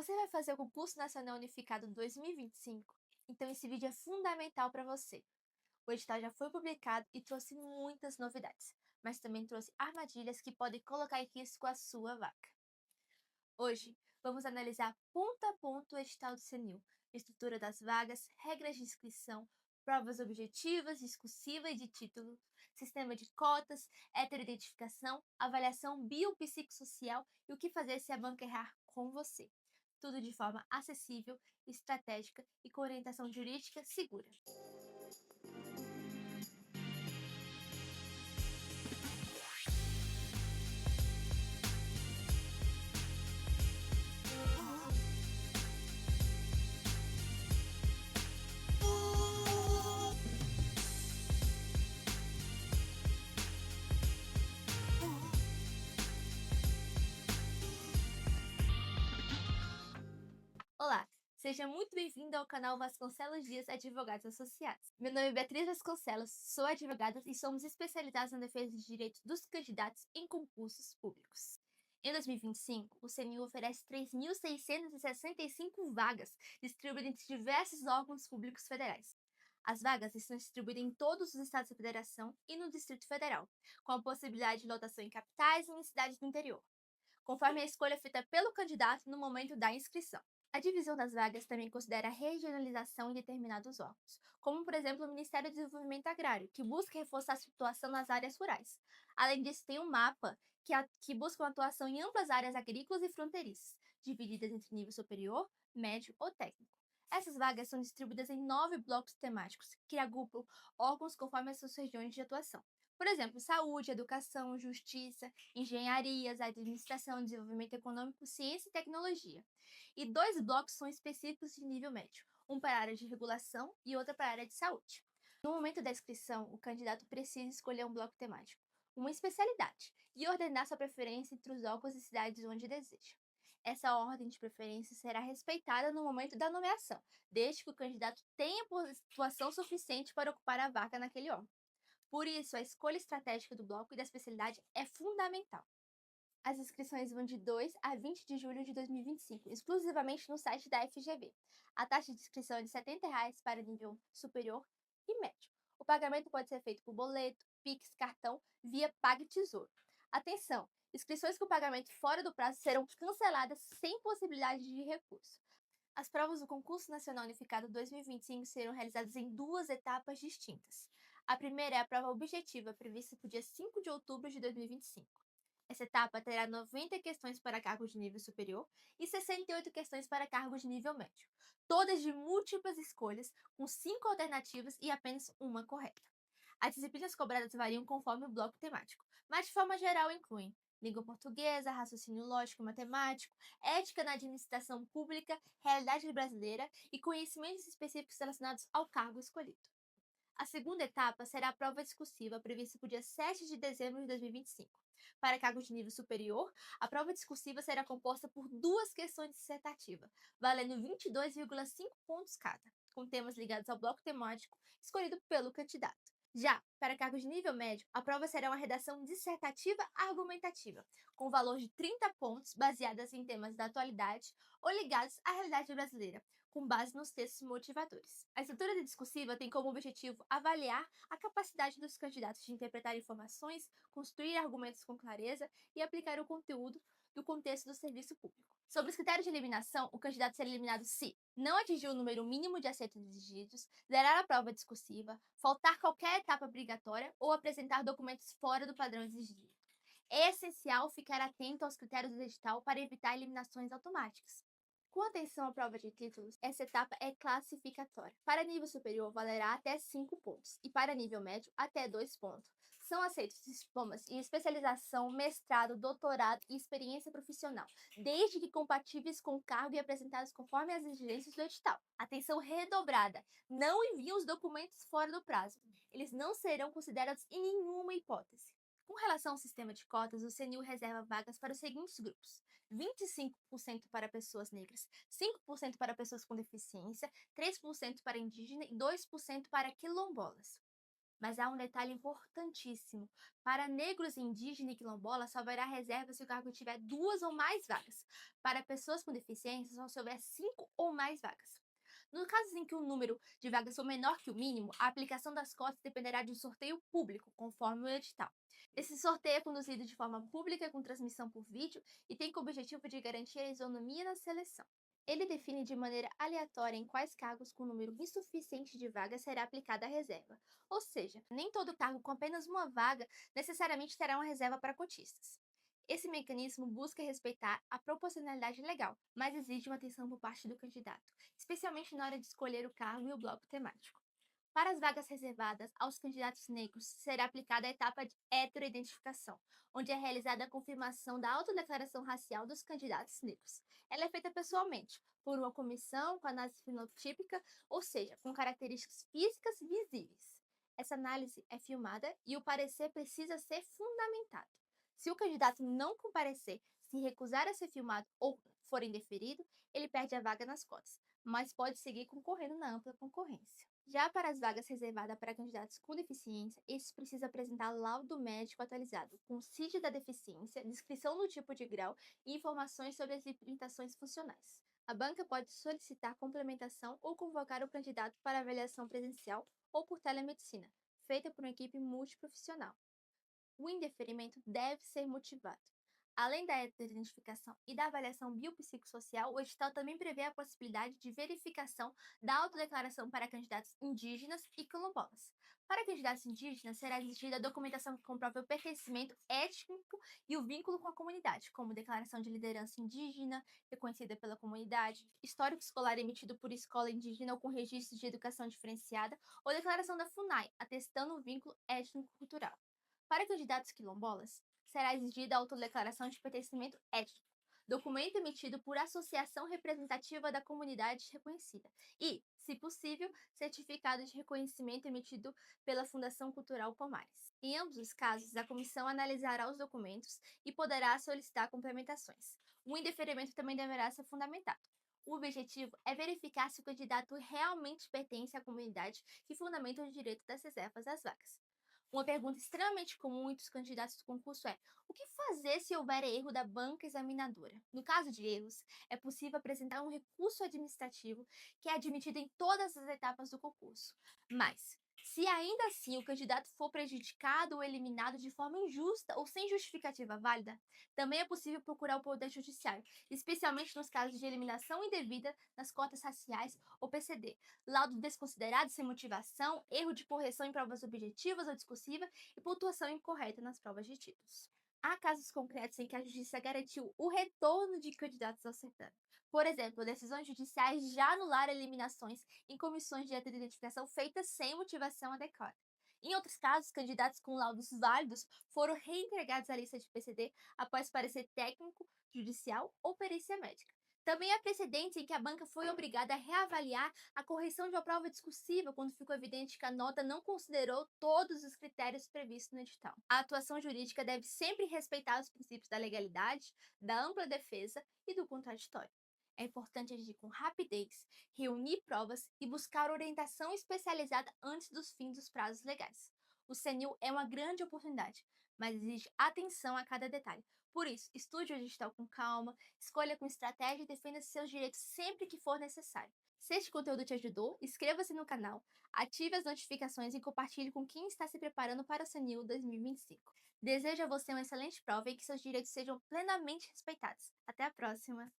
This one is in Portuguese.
Você vai fazer o Concurso Nacional Unificado 2025? Então esse vídeo é fundamental para você. O edital já foi publicado e trouxe muitas novidades, mas também trouxe armadilhas que podem colocar em risco a sua vaga. Hoje, vamos analisar ponto a ponto o edital do CNU, estrutura das vagas, regras de inscrição, provas objetivas, discursiva e de título, sistema de cotas, heteroidentificação, avaliação biopsicossocial e o que fazer se a banca errar com você. Tudo de forma acessível, estratégica e com orientação jurídica segura. Olá, seja muito bem-vindo ao canal Vasconcelos Dias Advogados Associados. Meu nome é Beatriz Vasconcelos, sou advogada e somos especializados na defesa de direitos dos candidatos em concursos públicos. Em 2025, o CNU oferece 3.665 vagas distribuídas entre diversos órgãos públicos federais. As vagas estão distribuídas em todos os estados da federação e no Distrito Federal, com a possibilidade de lotação em capitais e em cidades do interior, conforme a escolha feita pelo candidato no momento da inscrição. A divisão das vagas também considera a regionalização em determinados órgãos, como, por exemplo, o Ministério do Desenvolvimento Agrário, que busca reforçar a situação nas áreas rurais. Além disso, tem um mapa que busca uma atuação em amplas áreas agrícolas e fronteiriças, divididas entre nível superior, médio ou técnico. Essas vagas são distribuídas em 9 blocos temáticos, que agrupam órgãos conforme as suas regiões de atuação. Por exemplo, saúde, educação, justiça, engenharias, administração, desenvolvimento econômico, ciência e tecnologia. E dois blocos são específicos de nível médio, um para a área de regulação e outro para a área de saúde. No momento da inscrição, o candidato precisa escolher um bloco temático, uma especialidade, e ordenar sua preferência entre os órgãos e cidades onde deseja. Essa ordem de preferência será respeitada no momento da nomeação, desde que o candidato tenha pontuação suficiente para ocupar a vaga naquele órgão. Por isso, a escolha estratégica do bloco e da especialidade é fundamental. As inscrições vão de 2 a 20 de julho de 2025, exclusivamente no site da FGV. A taxa de inscrição é de R$ 70 para nível superior e médio. O pagamento pode ser feito por boleto, Pix, cartão, via PagTesouro. Atenção! Inscrições com pagamento fora do prazo serão canceladas sem possibilidade de recurso. As provas do Concurso Nacional Unificado 2025 serão realizadas em duas etapas distintas. A primeira é a prova objetiva, prevista para o dia 5 de outubro de 2025. Essa etapa terá 90 questões para cargos de nível superior e 68 questões para cargos de nível médio, todas de múltiplas escolhas, com 5 alternativas e apenas uma correta. As disciplinas cobradas variam conforme o bloco temático, mas de forma geral incluem língua portuguesa, raciocínio lógico e matemático, ética na administração pública, realidade brasileira e conhecimentos específicos relacionados ao cargo escolhido. A segunda etapa será a prova discursiva, prevista para o dia 7 de dezembro de 2025. Para cargos de nível superior, a prova discursiva será composta por duas questões dissertativas, valendo 22,5 pontos cada, com temas ligados ao bloco temático escolhido pelo candidato. Já para cargos de nível médio, a prova será uma redação dissertativa argumentativa, com valor de 30 pontos baseadas em temas da atualidade ou ligados à realidade brasileira, com base nos textos motivadores. A estrutura discursiva tem como objetivo avaliar a capacidade dos candidatos de interpretar informações, construir argumentos com clareza e aplicar o conteúdo do contexto do serviço público. Sobre os critérios de eliminação, o candidato será eliminado se não atingir o número mínimo de acertos exigidos, zerar a prova discursiva, faltar qualquer etapa obrigatória ou apresentar documentos fora do padrão exigido. É essencial ficar atento aos critérios do edital para evitar eliminações automáticas. Com atenção à prova de títulos, essa etapa é classificatória. Para nível superior, valerá até 5 pontos, e para nível médio, até 2 pontos. São aceitos diplomas em especialização, mestrado, doutorado e experiência profissional, desde que compatíveis com o cargo e apresentados conforme as exigências do edital. Atenção redobrada! Não enviem os documentos fora do prazo. Eles não serão considerados em nenhuma hipótese. Com relação ao sistema de cotas, o CNU reserva vagas para os seguintes grupos: 25% para pessoas negras, 5% para pessoas com deficiência, 3% para indígena e 2% para quilombolas. Mas há um detalhe importantíssimo. Para negros, indígenas e quilombolas, só haverá reserva se o cargo tiver 2 ou mais vagas. Para pessoas com deficiência, só se houver 5 ou mais vagas. No caso em que o número de vagas for menor que o mínimo, a aplicação das cotas dependerá de um sorteio público, conforme o edital. Esse sorteio é conduzido de forma pública, com transmissão por vídeo, e tem como objetivo de garantir a isonomia na seleção. Ele define de maneira aleatória em quais cargos com número insuficiente de vagas será aplicada a reserva. Ou seja, nem todo cargo com apenas uma vaga necessariamente terá uma reserva para cotistas. Esse mecanismo busca respeitar a proporcionalidade legal, mas exige uma atenção por parte do candidato, especialmente na hora de escolher o cargo e o bloco temático. Para as vagas reservadas aos candidatos negros, será aplicada a etapa de heteroidentificação, onde é realizada a confirmação da autodeclaração racial dos candidatos negros. Ela é feita pessoalmente, por uma comissão com análise fenotípica, ou seja, com características físicas visíveis. Essa análise é filmada e o parecer precisa ser fundamentado. Se o candidato não comparecer, se recusar a ser filmado ou for indeferido, ele perde a vaga nas cotas, mas pode seguir concorrendo na ampla concorrência. Já para as vagas reservadas para candidatos com deficiência, esses precisam apresentar laudo médico atualizado, com CID da deficiência, descrição do tipo de grau e informações sobre as limitações funcionais. A banca pode solicitar complementação ou convocar o candidato para avaliação presencial ou por telemedicina, feita por uma equipe multiprofissional. O indeferimento deve ser motivado. Além da identificação e da avaliação biopsicossocial, o edital também prevê a possibilidade de verificação da autodeclaração para candidatos indígenas e quilombolas. Para candidatos indígenas, será exigida a documentação que comprove o pertencimento étnico e o vínculo com a comunidade, como declaração de liderança indígena, reconhecida pela comunidade, histórico escolar emitido por escola indígena ou com registro de educação diferenciada, ou declaração da FUNAI, atestando o vínculo étnico-cultural. Para candidatos quilombolas, será exigida a autodeclaração de pertencimento étnico, documento emitido por associação representativa da comunidade reconhecida, e, se possível, certificado de reconhecimento emitido pela Fundação Cultural Palmares. Em ambos os casos, a comissão analisará os documentos e poderá solicitar complementações. O indeferimento também deverá ser fundamentado. O objetivo é verificar se o candidato realmente pertence à comunidade que fundamenta o direito das reservas às vagas. Uma pergunta extremamente comum entre os candidatos do concurso é: o que fazer se houver erro da banca examinadora? No caso de erros, é possível apresentar um recurso administrativo que é admitido em todas as etapas do concurso. Mas, se ainda assim o candidato for prejudicado ou eliminado de forma injusta ou sem justificativa válida, também é possível procurar o Poder Judiciário, especialmente nos casos de eliminação indevida nas cotas raciais ou PCD, laudo desconsiderado sem motivação, erro de correção em provas objetivas ou discursiva e pontuação incorreta nas provas de títulos. Há casos concretos em que a justiça garantiu o retorno de candidatos ao certame. Por exemplo, decisões judiciais já anularam eliminações em comissões de identificação feitas sem motivação adequada. Em outros casos, candidatos com laudos válidos foram reintegrados à lista de PCD após parecer técnico, judicial ou perícia médica. Também há precedentes em que a banca foi obrigada a reavaliar a correção de uma prova discursiva quando ficou evidente que a nota não considerou todos os critérios previstos no edital. A atuação jurídica deve sempre respeitar os princípios da legalidade, da ampla defesa e do contraditório. É importante agir com rapidez, reunir provas e buscar orientação especializada antes dos fins dos prazos legais. O CNIL é uma grande oportunidade, mas exige atenção a cada detalhe. Por isso, estude o digital com calma, escolha com estratégia e defenda seus direitos sempre que for necessário. Se este conteúdo te ajudou, inscreva-se no canal, ative as notificações e compartilhe com quem está se preparando para o CNIL 2025. Desejo a você uma excelente prova e que seus direitos sejam plenamente respeitados. Até a próxima!